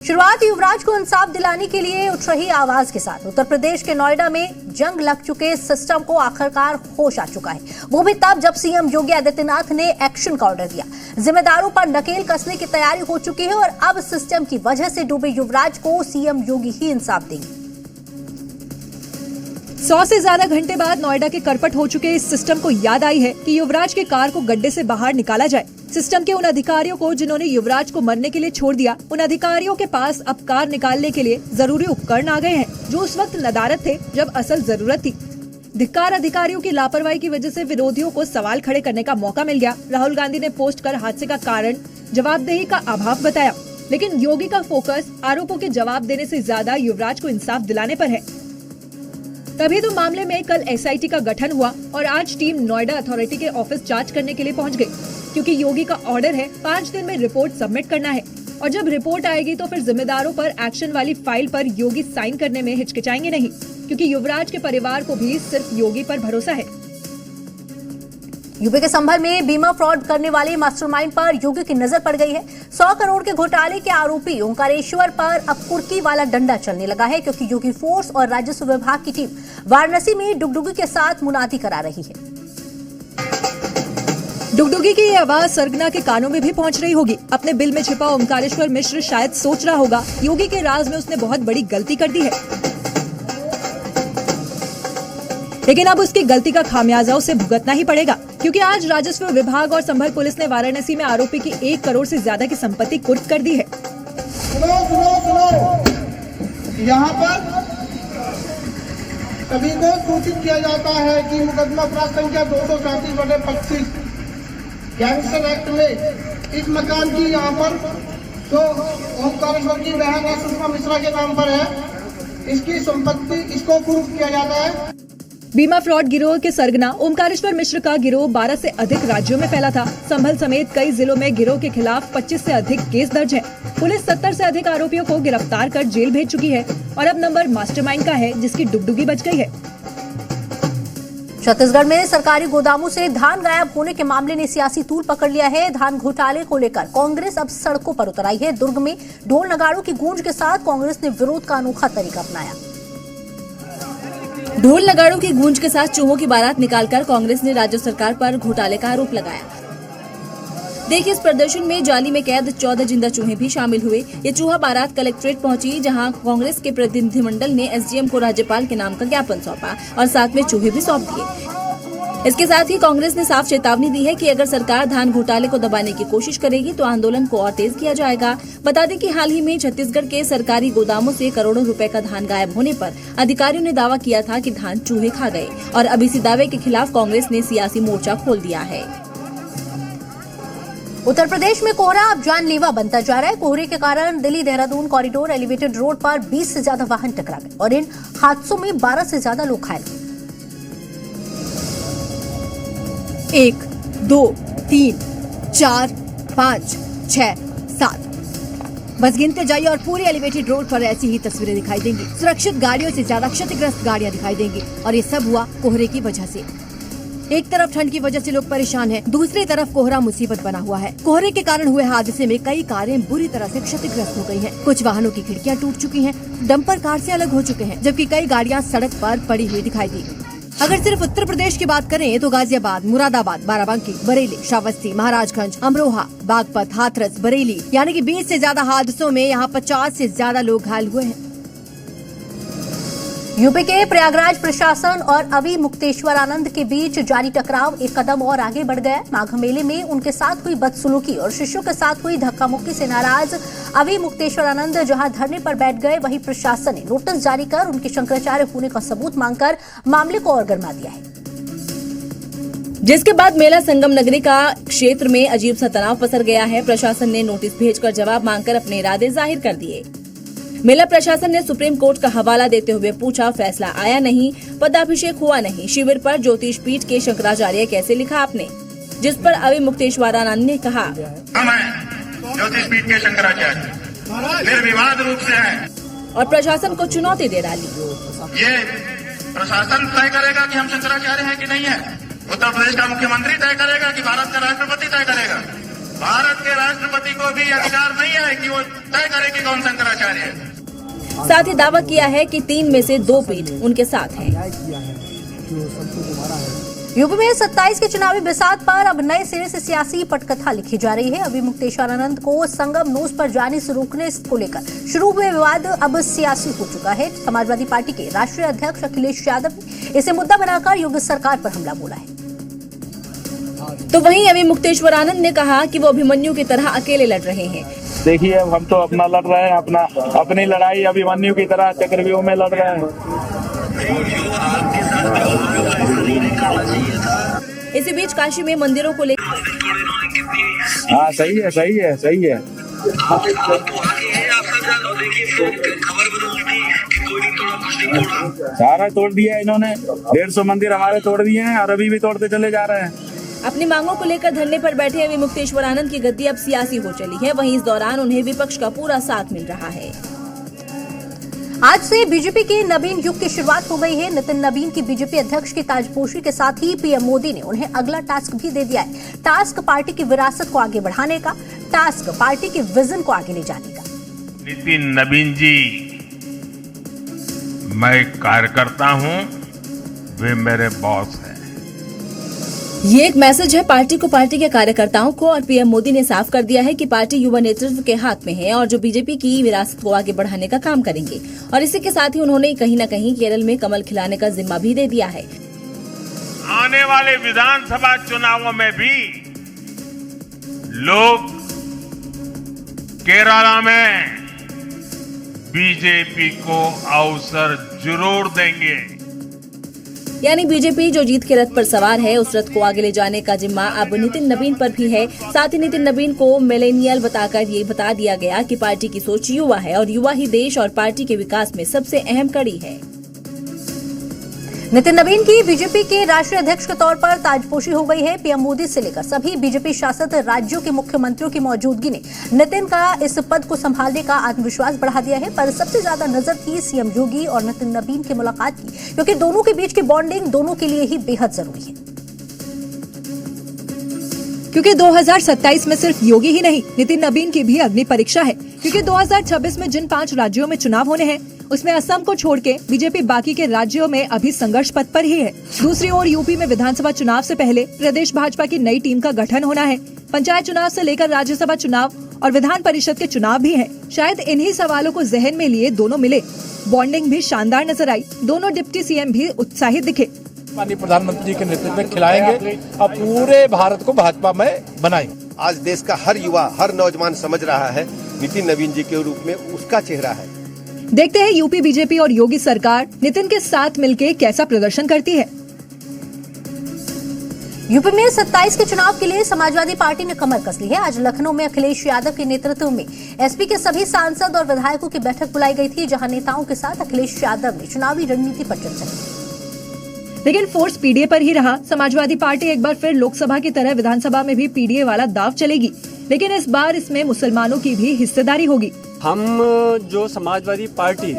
शुरुआत युवराज को इंसाफ दिलाने के लिए उठ रही आवाज के साथ उत्तर प्रदेश के नोएडा में जंग लग चुके सिस्टम को आखिरकार होश आ चुका है। वो भी तब जब सीएम योगी आदित्यनाथ ने एक्शन का ऑर्डर दिया। जिम्मेदारों पर नकेल कसने की तैयारी हो चुकी है और अब सिस्टम की वजह से डूबे युवराज को सीएम योगी ही इंसाफ देंगे। 100 से ज्यादा घंटे बाद नोएडा के करपट हो चुके इस सिस्टम को याद आई है कि युवराज के कार को गड्ढे से बाहर निकाला जाए। सिस्टम के उन अधिकारियों को जिन्होंने युवराज को मरने के लिए छोड़ दिया, उन अधिकारियों के पास अब कार निकालने के लिए जरूरी उपकरण आ गए हैं, जो उस वक्त नदारत थे जब असल जरूरत थी। धिक्कार अधिकारियों की लापरवाही की वजह से विरोधियों को सवाल खड़े करने का मौका मिल गया। राहुल गांधी ने पोस्ट कर हादसे का कारण जवाबदेही का अभाव बताया, लेकिन योगी का फोकस आरोपों के जवाब देने से ज्यादा युवराज को इंसाफ दिलाने पर है। तभी तो मामले में कल एसआईटी का गठन हुआ और आज टीम नोएडा अथॉरिटी के ऑफिस जांच करने के लिए पहुंच गई, क्योंकि योगी का ऑर्डर है 5 दिन में रिपोर्ट सबमिट करना है और जब रिपोर्ट आएगी तो फिर जिम्मेदारों पर एक्शन वाली फाइल पर योगी साइन करने में हिचकिचाएंगे नहीं, क्योंकि युवराज के परिवार को भी सिर्फ योगी पर भरोसा है। यूपी के संभल में बीमा फ्रॉड करने वाले मास्टरमाइंड पर योगी की नजर पड़ गई है। 100 करोड़ के घोटाले के आरोपी ओंकारेश्वर पर अब कुर्की वाला डंडा चलने लगा है, क्योंकि योगी फोर्स और राजस्व विभाग की टीम वाराणसी में डुगडुगी के साथ मुनादी करा रही है। डुगडुगी की ये आवाज सरगना के कानों में भी पहुंच रही होगी। अपने बिल में छिपा ओंकारेश्वर मिश्र शायद सोच रहा होगा, योगी के राज में उसने बहुत बड़ी गलती कर दी है, लेकिन अब उसकी गलती का खामियाजा उसे भुगतना ही पड़ेगा, क्योंकि आज राजस्व विभाग और संभल पुलिस ने वाराणसी में आरोपी की 1 करोड़ से ज्यादा की संपत्ति कुर्क कर दी है। यहाँ पर सभी को सूचित किया जाता है कि मुकदमा अपराध संख्या 234/25 गैंगस्टर एक्ट में इस मकान की यहाँ पर जो ओंकारेश्वर की बहन है सुषमा मिश्रा के नाम पर है, इसकी संपत्ति इसको कुर्क किया जाता है। बीमा फ्रॉड गिरोह के सरगना ओंकारेश्वर मिश्र का गिरोह 12 से अधिक राज्यों में फैला था। संभल समेत कई जिलों में गिरोह के खिलाफ 25 से अधिक केस दर्ज हैं। पुलिस 70 से अधिक आरोपियों को गिरफ्तार कर जेल भेज चुकी है और अब नंबर मास्टरमाइंड का है, जिसकी डुगडुगी बच गई है। छत्तीसगढ़ में सरकारी गोदामों से धान गायब होने के मामले ने सियासी तूल पकड़ लिया है। धान घोटाले को लेकर कांग्रेस अब सड़कों पर उतर आई है। दुर्ग में ढोल नगाड़ों की गूंज के साथ कांग्रेस ने विरोध का अनोखा तरीका अपनाया। ढोल नगाड़ों की गूंज के साथ चूहों की बारात निकालकर कांग्रेस ने राज्य सरकार पर घोटाले का आरोप लगाया। देखिए, इस प्रदर्शन में जाली में कैद 14 जिंदा चूहे भी शामिल हुए। ये चूहा बारात कलेक्ट्रेट पहुंची, जहां कांग्रेस के प्रतिनिधिमंडल ने एसडीएम को राज्यपाल के नाम का ज्ञापन सौंपा और साथ में चूहे भी सौंप दिए। इसके साथ ही कांग्रेस ने साफ चेतावनी दी है कि अगर सरकार धान घोटाले को दबाने की कोशिश करेगी तो आंदोलन को और तेज किया जाएगा। बता दें कि हाल ही में छत्तीसगढ़ के सरकारी गोदामों से करोड़ों रुपए का धान गायब होने पर अधिकारियों ने दावा किया था कि धान चूहे खा गए और अब इसी दावे के खिलाफ कांग्रेस ने सियासी मोर्चा खोल दिया है। उत्तर प्रदेश में कोहरा अब जानलेवा बनता जा रहा है। कोहरे के कारण Delhi Dehradun corridor elevated road पर 20 से ज्यादा वाहन टकरा गए और इन हादसों में 12 से ज्यादा लोग घायल हुए। 1, 2, 3, 4, 5, 6, 7 बस गिनते जाइए और पूरी एलिवेटेड रोड पर ऐसी ही तस्वीरें दिखाई देंगी। सुरक्षित गाड़ियों से ज्यादा क्षतिग्रस्त गाड़ियां दिखाई देंगी और ये सब हुआ कोहरे की वजह से। एक तरफ ठंड की वजह से लोग परेशान हैं, दूसरी तरफ कोहरा मुसीबत बना हुआ है। कोहरे के कारण हुए हादसे में कई कारें बुरी तरह से क्षतिग्रस्त हो गई हैं। कुछ वाहनों की खिड़कियां टूट चुकी हैं, डंपर कार से अलग हो चुके हैं, जबकि कई गाड़ियां सड़क पर पड़ी हुई दिखाई दी। अगर सिर्फ उत्तर प्रदेश की बात करें तो गाजियाबाद, मुरादाबाद, बाराबंकी, बरेली, श्रावस्ती, महाराजगंज, अमरोहा, बागपत, हाथरस, बरेली यानी कि 20 से ज्यादा हादसों में यहाँ 50 से ज्यादा लोग घायल हुए हैं। यूपी के प्रयागराज प्रशासन और अवि मुक्तेश्वरानंद के बीच जारी टकराव एक कदम और आगे बढ़ गया। माघ मेले में उनके साथ हुई बदसलूकी और शिष्यों के साथ हुई धक्का-मुक्की से नाराज अवि मुक्तेश्वरानंद जहां धरने पर बैठ गए, वहीं प्रशासन ने नोटिस जारी कर उनके शंकराचार्य होने का सबूत मांगकर मामले को और गरमा दिया है। जिसके बाद मेला संगम नगरी का क्षेत्र में अजीब सा तनाव पसर गया है। प्रशासन ने नोटिस भेजकर जवाब मांगकर अपने इरादे जाहिर कर दिए। मेला प्रशासन ने सुप्रीम कोर्ट का हवाला देते हुए पूछा, फैसला आया नहीं, पदाभिषेक हुआ नहीं, शिविर पर ज्योतिष पीठ के शंकराचार्य कैसे लिखा आपने? जिस पर अवि मुक्तेश्वरानंद ने कहा, ज्योतिष पीठ के शंकराचार्य निर्विवाद रूप से है और प्रशासन को चुनौती दे डाली। ये प्रशासन तय करेगा कि हम शंकराचार्य हैं कि नहीं है। उत्तर प्रदेश का मुख्यमंत्री तय करेगा कि भारत का राष्ट्रपति तय करेगा। भारत के राष्ट्रपति को भी अधिकार नहीं है कि वो तय करे कि कौन शंकराचार्य है। साथ ही दावा किया है कि 3 में से 2 पीठ उनके साथ हैं। यूपी में 27 के चुनावी बिसात पर अब नए सिरे से सियासी पटकथा लिखी जा रही है। अभी मुक्तेश्वरानंद को संगम नोस पर जाने से रोकने को लेकर शुरू हुए विवाद अब सियासी हो चुका है। समाजवादी पार्टी के राष्ट्रीय अध्यक्ष अखिलेश यादव ने इसे मुद्दा बनाकर योगी सरकार पर हमला बोला है। तो वहीं अभी मुक्तेश्वरानंद ने कहा कि वो अभिमन्यु की तरह अकेले लड़ रहे हैं। देखिए, हम तो अपना लड़ रहे हैं, अपनी लड़ाई अभिमन्यु की तरह चक्रव्यूह में लड़ रहे हैं। इसी बीच काशी में मंदिरों को लेकर हाँ, सही है। सारा तोड़ दिया इन्होंने, 150 मंदिर हमारे तोड़ दिए हैं और अभी भी तोड़ते चले जा रहे हैं। अपनी मांगों को लेकर धरने पर बैठे अभी मुक्तेश्वरानंद की गद्दी अब सियासी हो चली है। वहीं इस दौरान उन्हें विपक्ष का पूरा साथ मिल रहा है। आज से बीजेपी के नवीन युग की शुरुआत हो गई है। नितिन नवीन की बीजेपी अध्यक्ष की ताजपोशी के साथ ही पीएम मोदी ने उन्हें अगला टास्क भी दे दिया है। टास्क पार्टी की विरासत को आगे बढ़ाने का, टास्क पार्टी के विजन को आगे ले जाने का। नितिन नवीन जी, मैं कार्यकर्ता हूं, वे मेरे बॉस हैं। ये एक मैसेज है पार्टी को, पार्टी के कार्यकर्ताओं को, और पीएम मोदी ने साफ कर दिया है कि पार्टी युवा नेतृत्व के हाथ में है और जो बीजेपी की विरासत को आगे बढ़ाने का काम करेंगे। और इसी के साथ ही उन्होंने कहीं न कहीं केरल में कमल खिलाने का जिम्मा भी दे दिया है। आने वाले विधानसभा चुनावों में भी लोग केरला में बीजेपी को अवसर जरूर देंगे। यानी बीजेपी जो जीत के रथ पर सवार है, उस रथ को आगे ले जाने का जिम्मा अब नितिन नवीन पर भी है। साथ ही नितिन नवीन को मिलेनियल बताकर ये बता दिया गया कि पार्टी की सोच युवा है और युवा ही देश और पार्टी के विकास में सबसे अहम कड़ी है। नितिन नवीन की बीजेपी के राष्ट्रीय अध्यक्ष के तौर पर ताजपोशी हो गई है। पीएम मोदी से लेकर सभी बीजेपी शासित राज्यों के मुख्यमंत्रियों की मौजूदगी ने नितिन का इस पद को संभालने का आत्मविश्वास बढ़ा दिया है। पर सबसे ज्यादा नजर थी सीएम योगी और नितिन नवीन की मुलाकात की, क्योंकि दोनों के बीच की बॉन्डिंग दोनों के लिए ही बेहद जरूरी है। क्योंकि 2027 में सिर्फ योगी ही नहीं, नितिन नवीन की भी अग्नि परीक्षा है। क्योंकि 2026 में जिन 5 राज्यों में चुनाव होने हैं, उसमें असम को छोड़ के बीजेपी बाकी के राज्यों में अभी संघर्ष पथ पर ही है। दूसरी ओर यूपी में विधानसभा चुनाव से पहले प्रदेश भाजपा की नई टीम का गठन होना है। पंचायत चुनाव से लेकर राज्यसभा चुनाव और विधान परिषद के चुनाव भी हैं। शायद इन्हीं सवालों को जहन में लिए दोनों मिले। बॉन्डिंग भी शानदार नजर आई। दोनों डिप्टी सीएम भी उत्साहित दिखे। माननीय प्रधानमंत्री के नेतृत्व में खिलाएंगे और पूरे भारत को भाजपा में बनाएंगे। आज देश का हर युवा, हर नौजवान समझ रहा है नितिन नवीन जी के रूप में उसका चेहरा है। देखते हैं यूपी बीजेपी और योगी सरकार नितिन के साथ मिलकर कैसा प्रदर्शन करती है। यूपी में 27 के चुनाव के लिए समाजवादी पार्टी ने कमर कस ली है। आज लखनऊ में अखिलेश यादव के नेतृत्व में एसपी के सभी सांसद और विधायकों की बैठक बुलाई गई थी, जहां नेताओं के साथ अखिलेश यादव ने चुनावी रणनीति पर चर्चा की। लेकिन फोर्स पीडीए पर ही रहा। समाजवादी पार्टी एक बार फिर लोकसभा की तरह विधानसभा में भी पीडीए वाला दाव चलेगी, लेकिन इस बार इसमें मुसलमानों की भी हिस्सेदारी होगी। हम जो समाजवादी पार्टी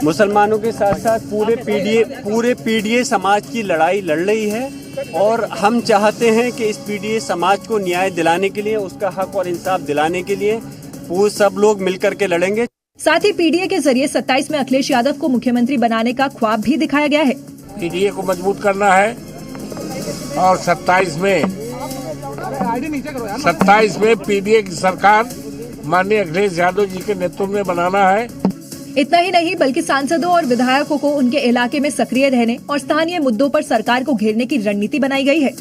मुसलमानों के साथ साथ पूरे पीडीए समाज की लड़ाई लड़ रही है और हम चाहते हैं कि इस पीडीए समाज को न्याय दिलाने के लिए, उसका हक और इंसाफ दिलाने के लिए वो सब लोग मिलकर के लड़ेंगे। साथ ही पीडीए के जरिए 27 में अखिलेश यादव को मुख्यमंत्री बनाने का ख्वाब भी दिखाया गया है। पीडीए को मजबूत करना है और 27 में पीडीए की सरकार माननीय अखिलेश यादव जी के नेतृत्व में बनाना है। इतना ही नहीं बल्कि सांसदों और विधायकों को उनके इलाके में सक्रिय रहने और स्थानीय मुद्दों पर सरकार को घेरने की रणनीति बनाई गई है।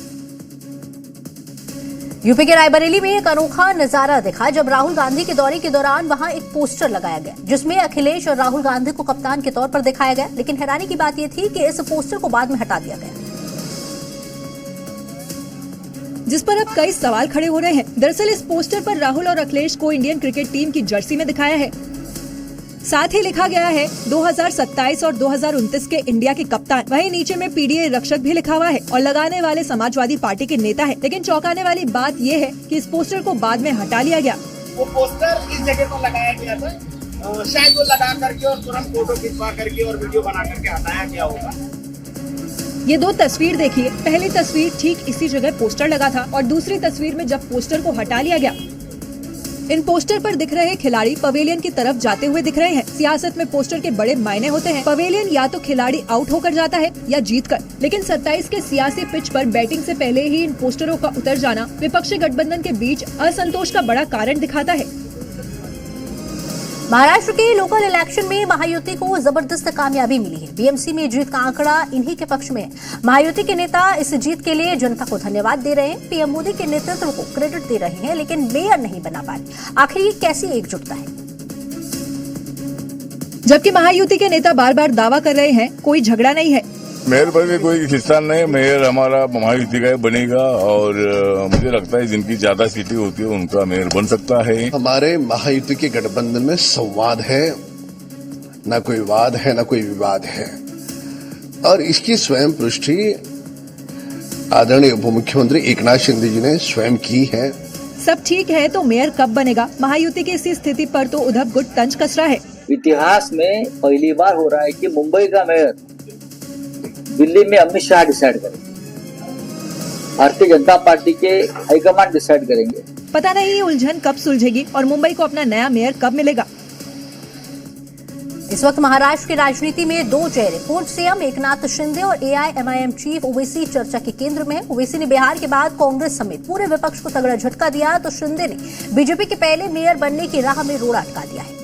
यूपी के रायबरेली में एक अनोखा नजारा दिखा जब राहुल गांधी के दौरे के दौरान वहां एक पोस्टर लगाया गया, जिसमें अखिलेश और राहुल गांधी को कप्तान के तौर पर दिखाया गया। लेकिन हैरानी की बात यह थी कि इस पोस्टर को बाद में हटा दिया गया, जिस पर अब कई सवाल खड़े हो रहे हैं। दरअसल इस पोस्टर पर राहुल और अखिलेश को इंडियन क्रिकेट टीम की जर्सी में दिखाया है। साथ ही लिखा गया है 2027 और 2029 के इंडिया के कप्तान। वहीं नीचे में पीडीए रक्षक भी लिखा हुआ है और लगाने वाले समाजवादी पार्टी के नेता है। लेकिन चौंकाने वाली बात ये है कि इस पोस्टर को बाद में हटा लिया गया। वो पोस्टर इस जगह पर लगाया गया था, शायद वो लगा करके और तुरंत फोटो खिंचवा करके और वीडियो बना करके हटाया गया होगा। ये दो तस्वीर देखिए। पहली तस्वीर ठीक इसी जगह पोस्टर लगा था और दूसरी तस्वीर में जब पोस्टर को हटा लिया गया। इन पोस्टर पर दिख रहे खिलाड़ी पवेलियन की तरफ जाते हुए दिख रहे हैं। सियासत में पोस्टर के बड़े मायने होते हैं। पवेलियन या तो खिलाड़ी आउट होकर जाता है या जीतकर। लेकिन 27 के सियासी पिच पर बैटिंग से पहले ही इन पोस्टरों का उतर जाना विपक्षी गठबंधन के बीच असंतोष का बड़ा कारण दिखाता है। महाराष्ट्र के लोकल इलेक्शन में महायुति को जबरदस्त कामयाबी मिली है। बीएमसी में जीत का आंकड़ा इन्हीं के पक्ष में है। महायुति के नेता इस जीत के लिए जनता को धन्यवाद दे रहे हैं। पीएम मोदी के नेतृत्व को क्रेडिट दे रहे हैं, लेकिन मेयर नहीं बना पाए। आखिर ये कैसी एकजुटता है? जबकि महायुति के नेता बार बार दावा कर रहे हैं कोई झगड़ा नहीं है। मेयर पर भी कोई खिस्सा नहीं। मेयर हमारा महायुति का बनेगा और मुझे लगता है जिनकी ज्यादा सीटें होती है उनका मेयर बन सकता है। हमारे महायुति के गठबंधन में संवाद है, न कोई वाद है न कोई विवाद है, और इसकी स्वयं पुष्टि आदरणीय उप मुख्यमंत्री एकनाथ शिंदे जी ने स्वयं की है। सब ठीक है तो मेयर कब बनेगा? महायुति की इसी स्थिति पर तो उद्धव गुट तंज कस रहा है। इतिहास में पहली बार हो रहा है कि मुंबई का मेयर दिल्ली में अमित शाह डिसाइड करेंगे। भारतीय जनता पार्टी के हाईकमांड डिसाइड करेंगे। पता नहीं ये उलझन कब सुलझेगी और मुंबई को अपना नया मेयर कब मिलेगा। इस वक्त महाराष्ट्र की राजनीति में दो चेहरे, पूर्व सीएम एकनाथ शिंदे और एआईएमआईएम चीफ ओवैसी चर्चा के केंद्र में है। ओवैसी ने बिहार के बाद कांग्रेस समेत पूरे विपक्ष को तगड़ा झटका दिया, तो शिंदे ने बीजेपी के पहले मेयर बनने की राह में रोड़ा अटका दिया है।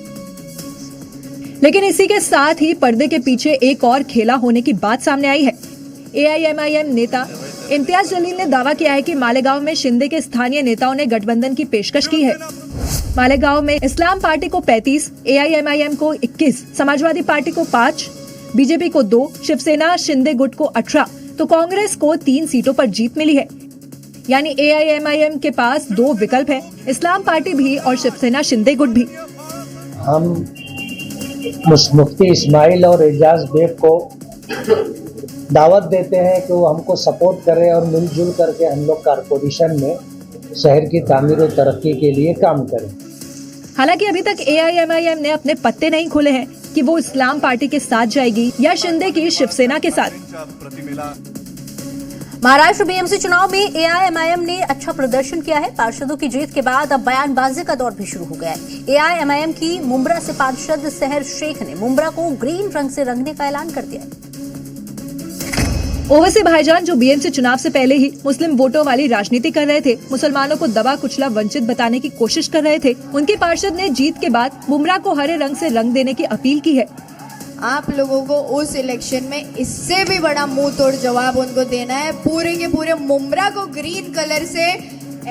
लेकिन इसी के साथ ही पर्दे के पीछे एक और खेला होने की बात सामने आई है। एआईएमआईएम नेता इम्तियाज जलील ने दावा किया है कि मालेगांव में शिंदे के स्थानीय नेताओं ने गठबंधन की पेशकश की है। मालेगांव में इस्लाम पार्टी को 35, एआईएमआईएम को 21, समाजवादी पार्टी को 5, बीजेपी को 2, शिवसेना शिंदे गुट को 18, तो कांग्रेस को 3 सीटों पर जीत मिली है। यानी एआईएमआईएम के पास 2 विकल्प है, इस्लाम पार्टी भी और शिवसेना शिंदे गुट भी। हम मुफ्ती इस्माइल और एजाज बेग को दावत देते हैं कि वो हमको सपोर्ट करें और मिलजुल करके हम लोग कारपोरेशन में शहर की तामीर और तरक्की के लिए काम करें। हालांकि अभी तक एआईएमआईएम ने अपने पत्ते नहीं खोले हैं कि वो इस्लाम पार्टी के साथ जाएगी या शिंदे की शिवसेना के साथ। महाराष्ट्र बीएमसी चुनाव में एआईएमआईएम ने अच्छा प्रदर्शन किया है। पार्षदों की जीत के बाद अब बयानबाजी का दौर भी शुरू हो गया है। एआईएमआईएम की मुंब्रा से पार्षद सहर शेख ने मुंब्रा को ग्रीन रंग से रंगने का ऐलान कर दिया है। ओवैसी भाईजान जो बीएमसी चुनाव से पहले ही मुस्लिम वोटों वाली राजनीति कर रहे थे, मुसलमानों को दबा कुचला वंचित बताने की कोशिश कर रहे थे, उनके पार्षद ने जीत के बाद मुंब्रा को हरे रंग से रंग देने की अपील की है। आप लोगों को उस इलेक्शन में इससे भी बड़ा मुंह तोड़ जवाब उनको देना है। पूरे के पूरे मुंब्रा को ग्रीन कलर से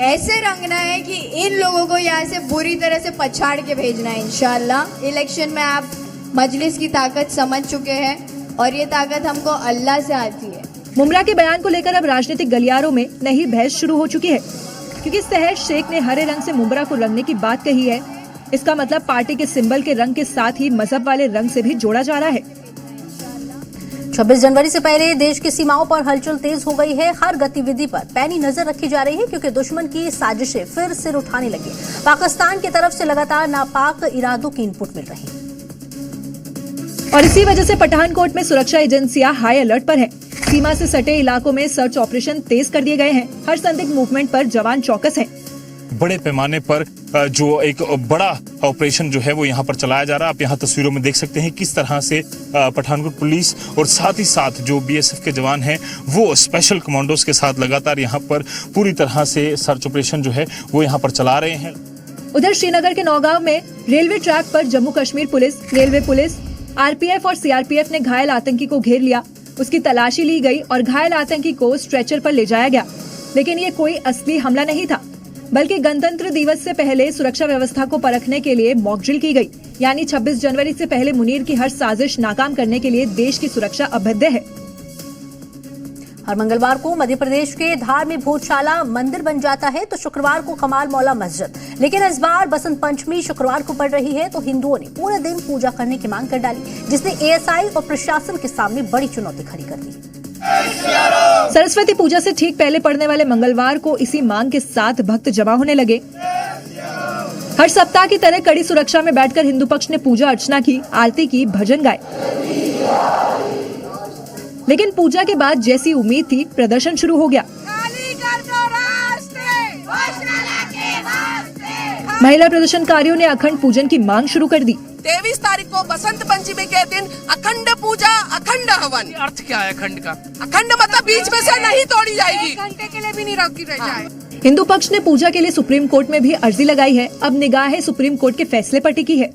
ऐसे रंगना है कि इन लोगों को यहाँ से बुरी तरह से पछाड़ के भेजना है। इंशाल्लाह इलेक्शन में आप मजलिस की ताकत समझ चुके हैं और ये ताकत हमको अल्लाह से आती है। मुंब्रा के बयान को लेकर अब राजनीतिक गलियारों में नई बहस शुरू हो चुकी है, क्योंकि सहर शेख ने हरे रंग से मुंब्रा को रंगने की बात कही है। इसका मतलब पार्टी के सिंबल के रंग के साथ ही मजहब वाले रंग से भी जोड़ा जा रहा है। 26 जनवरी से पहले देश की सीमाओं पर हलचल तेज हो गई है। हर गतिविधि पर पैनी नजर रखी जा रही है, क्योंकि दुश्मन की साजिशें फिर सिर उठाने लगी। पाकिस्तान की तरफ से लगातार नापाक इरादों की इनपुट मिल रही है और इसी वजह से पठानकोट में सुरक्षा एजेंसियां हाई अलर्ट पर हैं। सीमा से सटे इलाकों में सर्च ऑपरेशन तेज कर दिए गए हैं। हर संदिग्ध मूवमेंट पर जवान चौकस हैं। बड़े पैमाने पर जो एक बड़ा ऑपरेशन जो है वो यहाँ पर चलाया जा रहा है। आप यहाँ तस्वीरों में देख सकते हैं किस तरह से पठानकोट पुलिस और साथ ही साथ जो बीएसएफ के जवान हैं वो स्पेशल कमांडोज के साथ लगातार यहाँ पर पूरी तरह से सर्च ऑपरेशन जो है वो यहाँ पर चला रहे हैं। उधर श्रीनगर के नौगांव में रेलवे ट्रैक पर Jammu Kashmir police, railway police, RPF और सीआरपीएफ ने घायल आतंकी को घेर लिया। उसकी तलाशी ली गई और घायल आतंकी को स्ट्रेचर पर ले जाया गया। लेकिन ये कोई असली हमला नहीं था, बल्कि गणतंत्र दिवस से पहले सुरक्षा व्यवस्था को परखने के लिए मॉकड्रिल की गई। यानी 26 जनवरी से पहले मुनीर की हर साजिश नाकाम करने के लिए देश की सुरक्षा अभेद्य है। हर मंगलवार को मध्य प्रदेश के धार में भोजशाला मंदिर बन जाता है, तो शुक्रवार को कमाल मौला मस्जिद। लेकिन इस बार बसंत पंचमी शुक्रवार को पड़ रही है, तो हिंदुओं ने पूरे दिन पूजा करने की मांग कर डाली, जिसने एएसआई और प्रशासन के सामने बड़ी चुनौती खड़ी कर दी। सरस्वती पूजा से ठीक पहले पड़ने वाले मंगलवार को इसी मांग के साथ भक्त जमा होने लगे। हर सप्ताह की तरह कड़ी सुरक्षा में बैठकर हिंदू पक्ष ने पूजा अर्चना की, आरती की, भजन गाए। लेकिन पूजा के बाद जैसी उम्मीद थी, प्रदर्शन शुरू हो गया। महिला प्रदर्शनकारियों ने अखंड पूजन की मांग शुरू कर दी। 23 तारीख को बसंत पंचमी के दिन अखंड पूजा, अखंड हवन। अर्थ क्या है अखंड का? अखंड मतलब बीच में से नहीं तोड़ी जाएगी, घंटे के लिए भी नहीं रखी रह जाए। हिंदू पक्ष ने पूजा के लिए सुप्रीम कोर्ट में भी अर्जी लगाई है। अब निगाहें सुप्रीम कोर्ट के फैसले पर टिकी है।